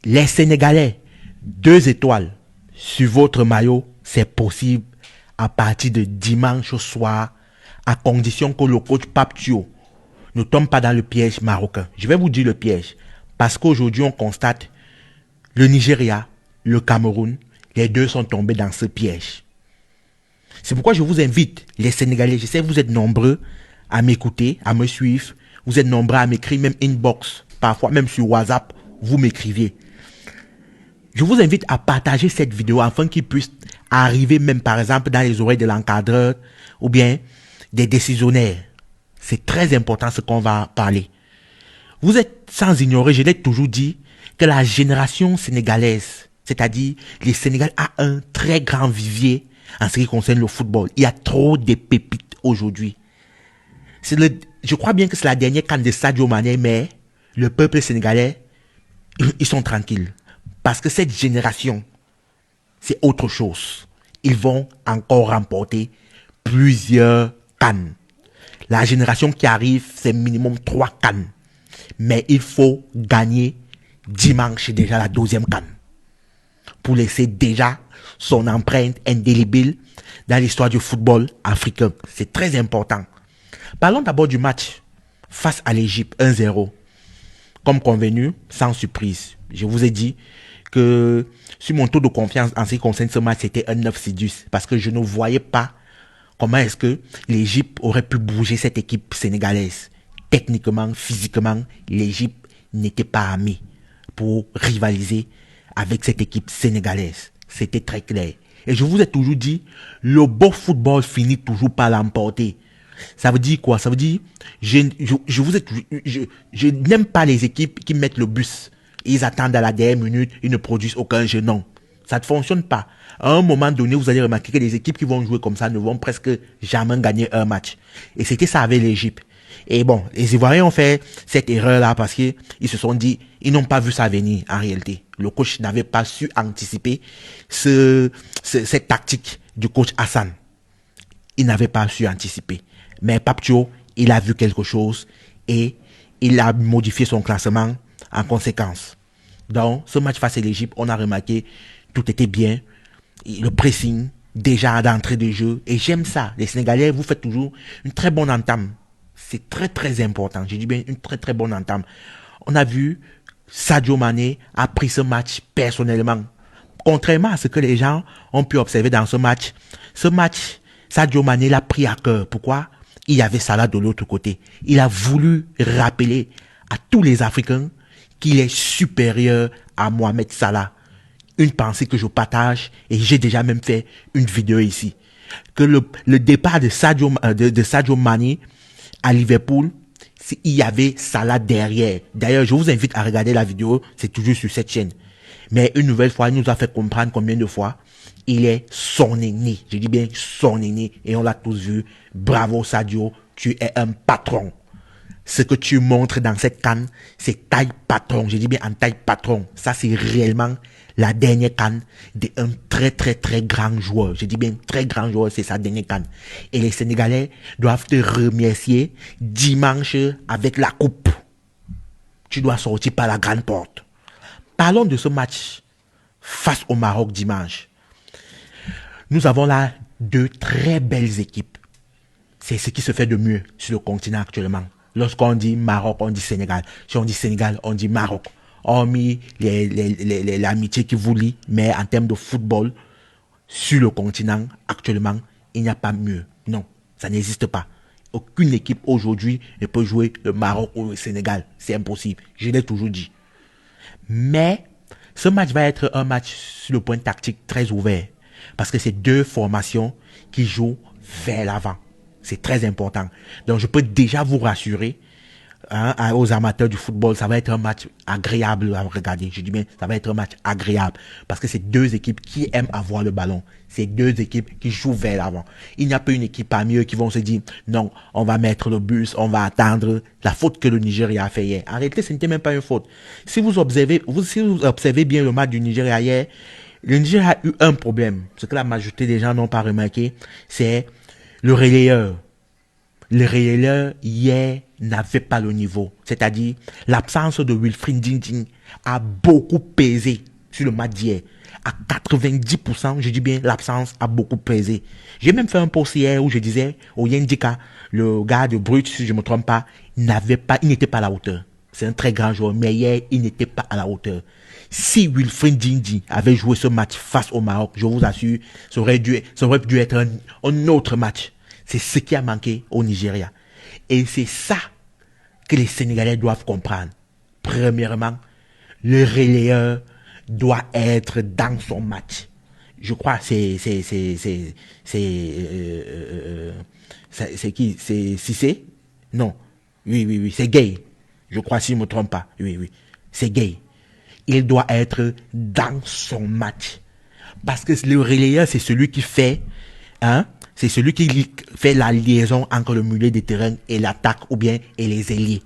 Les Sénégalais, 2 étoiles sur votre maillot, c'est possible à partir de dimanche au soir, à condition que le coach Pape Thio ne tombe pas dans le piège marocain. Je vais vous dire le piège, parce qu'aujourd'hui on constate le Nigeria, le Cameroun, les 2 sont tombés dans ce piège. C'est pourquoi je vous invite, les Sénégalais, je sais que vous êtes nombreux à m'écouter, à me suivre, vous êtes nombreux à m'écrire, même inbox, parfois même sur WhatsApp, vous m'écriviez. Je vous invite à partager cette vidéo afin qu'il puisse arriver même par exemple dans les oreilles de l'encadreur ou bien des décisionnaires. C'est très important ce qu'on va parler. Vous êtes sans ignorer, je l'ai toujours dit, que la génération sénégalaise, c'est-à-dire les Sénégalais, a un très grand vivier en ce qui concerne le football. Il y a trop de pépites aujourd'hui. Je crois bien que c'est la dernière CAN de Sadio Mané, mais le peuple sénégalais, ils sont tranquilles. Parce que cette génération, c'est autre chose. Ils vont encore remporter plusieurs CAN. La génération qui arrive, c'est minimum 3 CAN. Mais il faut gagner dimanche déjà la 12e CAN. Pour laisser déjà son empreinte indélébile dans l'histoire du football africain. C'est très important. Parlons d'abord du match face à l'Égypte 1-0. Comme convenu, sans surprise. Je vous ai dit que sur mon taux de confiance en ce qui concerne ce match, c'était un 9-10. Parce que je ne voyais pas comment est-ce que l'Égypte aurait pu bouger cette équipe sénégalaise. Techniquement, physiquement, l'Égypte n'était pas armée pour rivaliser avec cette équipe sénégalaise. C'était très clair. Et je vous ai toujours dit, le beau football finit toujours par l'emporter. Ça veut dire quoi? Ça veut dire, je n'aime pas les équipes qui mettent le bus. Ils attendent à la dernière minute, ils ne produisent aucun jeu. Non, ça ne fonctionne pas. À un moment donné, vous allez remarquer que les équipes qui vont jouer comme ça ne vont presque jamais gagner un match. Et c'était ça avec l'Égypte. Et bon, les Ivoiriens ont fait cette erreur-là parce qu'ils se sont dit, ils n'ont pas vu ça venir en réalité. Le coach n'avait pas su anticiper cette tactique du coach Hassan. Il n'avait pas su anticiper. Mais Pape Thio, il a vu quelque chose et il a modifié son classement en conséquence. Dans ce match face à l'Égypte, on a remarqué tout était bien. Le pressing, déjà d'entrée de jeu. Et j'aime ça. Les Sénégalais, vous faites toujours une très bonne entame. C'est très très important. Je dis bien une très très bonne entame. On a vu Sadio Mané a pris ce match personnellement. Contrairement à ce que les gens ont pu observer dans ce match, Sadio Mané l'a pris à cœur. Pourquoi? Il y avait Salah de l'autre côté. Il a voulu rappeler à tous les Africains qu'il est supérieur à Mohamed Salah. Une pensée que je partage et j'ai déjà même fait une vidéo ici. Que le départ de Sadio Mané à Liverpool, il y avait Salah derrière. D'ailleurs, je vous invite à regarder la vidéo, c'est toujours sur cette chaîne. Mais une nouvelle fois, il nous a fait comprendre combien de fois il est son aîné. Je dis bien son aîné. Et on l'a tous vu. Bravo Sadio, tu es un patron. Ce que tu montres dans cette CAN, c'est taille patron. Je dis bien en taille patron. Ça, c'est réellement la dernière CAN d'un très très très grand joueur. Je dis bien très grand joueur, c'est sa dernière CAN. Et les Sénégalais doivent te remercier dimanche avec la coupe. Tu dois sortir par la grande porte. Parlons de ce match face au Maroc dimanche. Nous avons là 2 très belles équipes. C'est ce qui se fait de mieux sur le continent actuellement. Lorsqu'on dit Maroc, on dit Sénégal. Si on dit Sénégal, on dit Maroc. Hormis l'amitié qui vous lie, mais en termes de football, sur le continent, actuellement, il n'y a pas mieux. Non, ça n'existe pas. Aucune équipe aujourd'hui ne peut jouer le Maroc ou le Sénégal. C'est impossible. Je l'ai toujours dit. Mais ce match va être un match sur le point tactique très ouvert. Parce que c'est 2 formations qui jouent vers l'avant. C'est très important. Donc je peux déjà vous rassurer, aux amateurs du football, ça va être un match agréable à regarder. Je dis bien, ça va être un match agréable. Parce que c'est 2 équipes qui aiment avoir le ballon. C'est 2 équipes qui jouent vers l'avant. Il n'y a pas une équipe parmi eux qui vont se dire, non, on va mettre le bus, on va attendre la faute que le Nigeria a fait hier. En réalité, ce n'était même pas une faute. Si vous observez bien le match du Nigeria hier, le Nigeria a eu un problème. Ce que la majorité des gens n'ont pas remarqué, c'est le relayeur. Le relayeur hier n'avait pas le niveau. C'est-à-dire l'absence de Wilfried Ndidi a beaucoup pesé sur le match d'hier. À 90%, je dis bien, l'absence a beaucoup pesé. J'ai même fait un post hier où je disais, au Yendika, le gars de Brut, si je ne me trompe pas, il n'était pas à la hauteur. C'est un très grand joueur, mais hier, il n'était pas à la hauteur. Si Wilfried Ndidi avait joué ce match face au Maroc, je vous assure, ça aurait dû être un autre match. C'est ce qui a manqué au Nigeria. Et c'est ça que les Sénégalais doivent comprendre. Premièrement, le relayeur doit être dans son match. Je crois c'est qui? C'est Cissé? Non. Oui, c'est Gay. Je crois, si je ne me trompe pas. Oui, c'est Gay. Il doit être dans son match. Parce que le relayeur, c'est celui qui fait, c'est celui qui fait la liaison entre le milieu des terrains et l'attaque ou bien et les ailiers.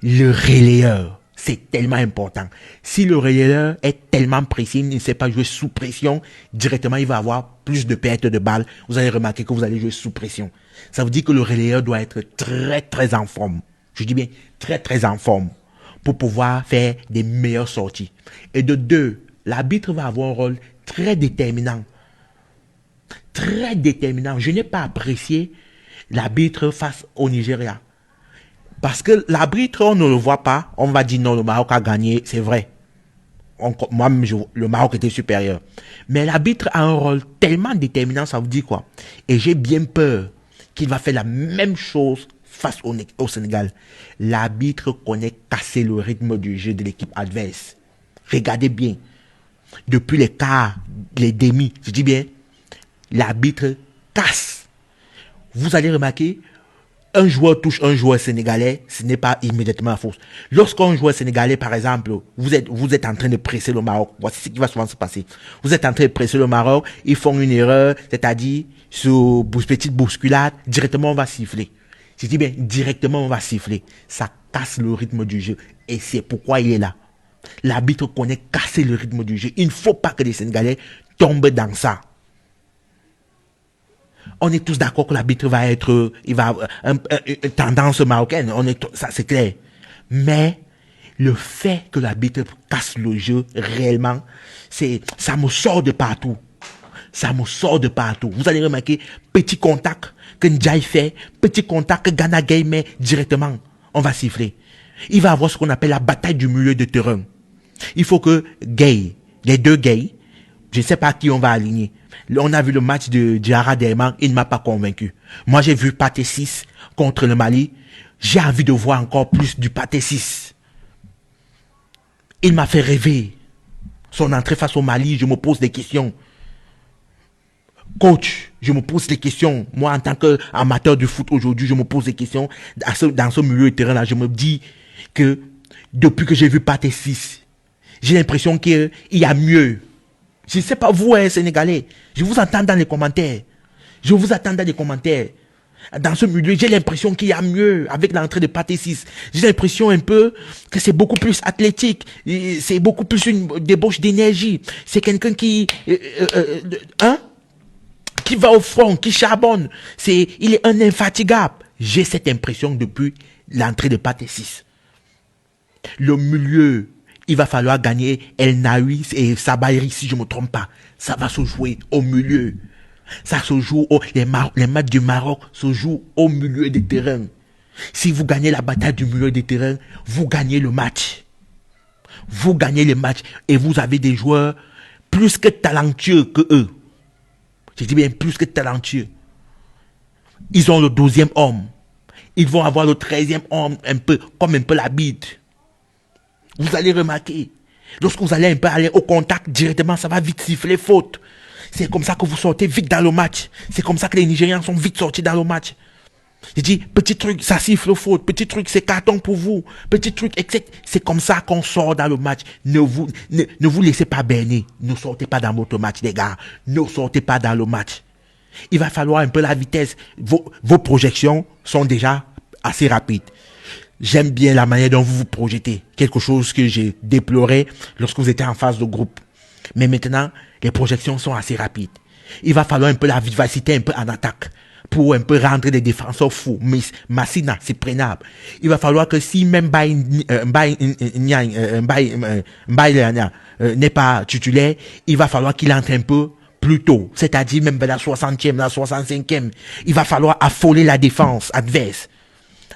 Le relayeur, c'est tellement important. Si le relayeur est tellement précis, il ne sait pas jouer sous pression, directement il va avoir plus de pertes de balles. Vous allez remarquer que vous allez jouer sous pression. Ça veut dire que le relayeur doit être très très en forme. Je dis bien très très en forme pour pouvoir faire des meilleures sorties. Et de deux, l'arbitre va avoir un rôle très déterminant. Très déterminant. Je n'ai pas apprécié l'arbitre face au Nigeria. Parce que l'arbitre, on ne le voit pas. On va dire non, le Maroc a gagné. C'est vrai. Moi-même, le Maroc était supérieur. Mais l'arbitre a un rôle tellement déterminant, ça vous dit quoi? Et j'ai bien peur qu'il va faire la même chose face au Sénégal. L'arbitre connaît casser le rythme du jeu de l'équipe adverse. Regardez bien. Depuis les quarts, les demi, je dis bien, l'arbitre casse. Vous allez remarquer, un joueur touche un joueur sénégalais, ce n'est pas immédiatement la faute. Lorsqu'un joueur sénégalais, par exemple, vous êtes en train de presser le Maroc, voici ce qui va souvent se passer. Vous êtes en train de presser le Maroc, ils font une erreur, c'est-à-dire, sur petite bousculade, directement on va siffler. Je dis bien, directement on va siffler. Ça casse le rythme du jeu. Et c'est pourquoi il est là. L'arbitre connaît casser le rythme du jeu. Il ne faut pas que les Sénégalais tombent dans ça. On est tous d'accord que l'arbitre va être, il va avoir une tendance marocaine. Ça c'est clair. Mais le fait que l'arbitre casse le jeu réellement, ça me sort de partout. Ça me sort de partout. Vous allez remarquer, petit contact que Ndiaye fait, petit contact que Gana Gueye met directement. On va siffler. Il va avoir ce qu'on appelle la bataille du milieu de terrain. Il faut que Gueye, les deux Gueye, je ne sais pas qui on va aligner. On a vu le match de Diarra Derman, il ne m'a pas convaincu. Moi, j'ai vu Pathé 6 contre le Mali. J'ai envie de voir encore plus du Pathé 6. Il m'a fait rêver. Son entrée face au Mali, je me pose des questions. Coach, je me pose des questions. Moi, en tant qu'amateur du foot aujourd'hui, je me pose des questions. Dans ce milieu de terrain-là, je me dis que depuis que j'ai vu Pathé 6, j'ai l'impression qu'il y a mieux. Je ne sais pas vous, Sénégalais. Je vous entends dans les commentaires. Je vous attends dans les commentaires. Dans ce milieu, j'ai l'impression qu'il y a mieux avec l'entrée de Pathé 6. J'ai l'impression un peu que c'est beaucoup plus athlétique. C'est beaucoup plus une débauche d'énergie. C'est quelqu'un qui va au front, qui charbonne. Il est un infatigable. J'ai cette impression depuis l'entrée de Pathé 6. Le milieu, il va falloir gagner El Naoui et Sabaïri, si je ne me trompe pas. Ça va se jouer au milieu. Ça se joue, les matchs du Maroc se jouent au milieu des terrains. Si vous gagnez la bataille du milieu des terrains, vous gagnez le match. Vous gagnez le match et vous avez des joueurs plus que talentueux que eux. Je dis bien plus que talentueux. Ils ont le 12e homme. Ils vont avoir le 13e homme, comme un peu la bite. Vous allez remarquer, lorsque vous allez un peu aller au contact directement, ça va vite siffler faute. C'est comme ça que vous sortez vite dans le match. C'est comme ça que les Nigérians sont vite sortis dans le match. Je dis, petit truc, ça siffle faute. Petit truc, c'est carton pour vous. Petit truc, etc. C'est comme ça qu'on sort dans le match. Ne vous laissez pas berner. Ne sortez pas dans votre match, les gars. Ne sortez pas dans le match. Il va falloir un peu la vitesse. Vos projections sont déjà assez rapides. J'aime bien la manière dont vous vous projetez. Quelque chose que j'ai déploré lorsque vous étiez en phase de groupe. Mais maintenant, les projections sont assez rapides. Il va falloir un peu la vivacité, un peu en attaque. pour un peu rendre des défenseurs fous. Mais Massina, c'est prenable. Il va falloir que si même n'est pas titulaire, il va falloir qu'il entre un peu plus tôt. C'est-à-dire même vers la 60e, la 65e. Il va falloir affoler la défense adverse.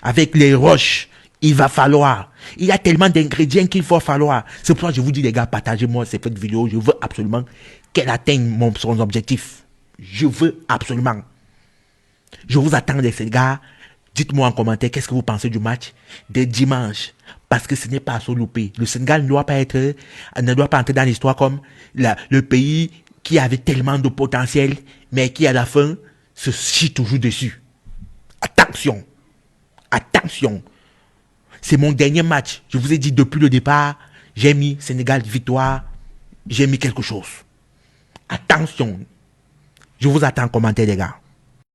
Avec les rushs, il va falloir. Il y a tellement d'ingrédients qu'il faut falloir. C'est pourquoi je vous dis, les gars, partagez-moi cette vidéo. Je veux absolument qu'elle atteigne son objectif. Je veux absolument. Je vous attends, les gars. Dites-moi en commentaire qu'est-ce que vous pensez du match de dimanche. Parce que ce n'est pas à se louper. Le Sénégal ne doit pas entrer dans l'histoire comme le pays qui avait tellement de potentiel, mais qui à la fin se chie toujours dessus. Attention. Attention. C'est mon dernier match. Je vous ai dit depuis le départ, j'ai mis Sénégal victoire. J'ai mis quelque chose. Attention. Je vous attends en commentaire, les gars.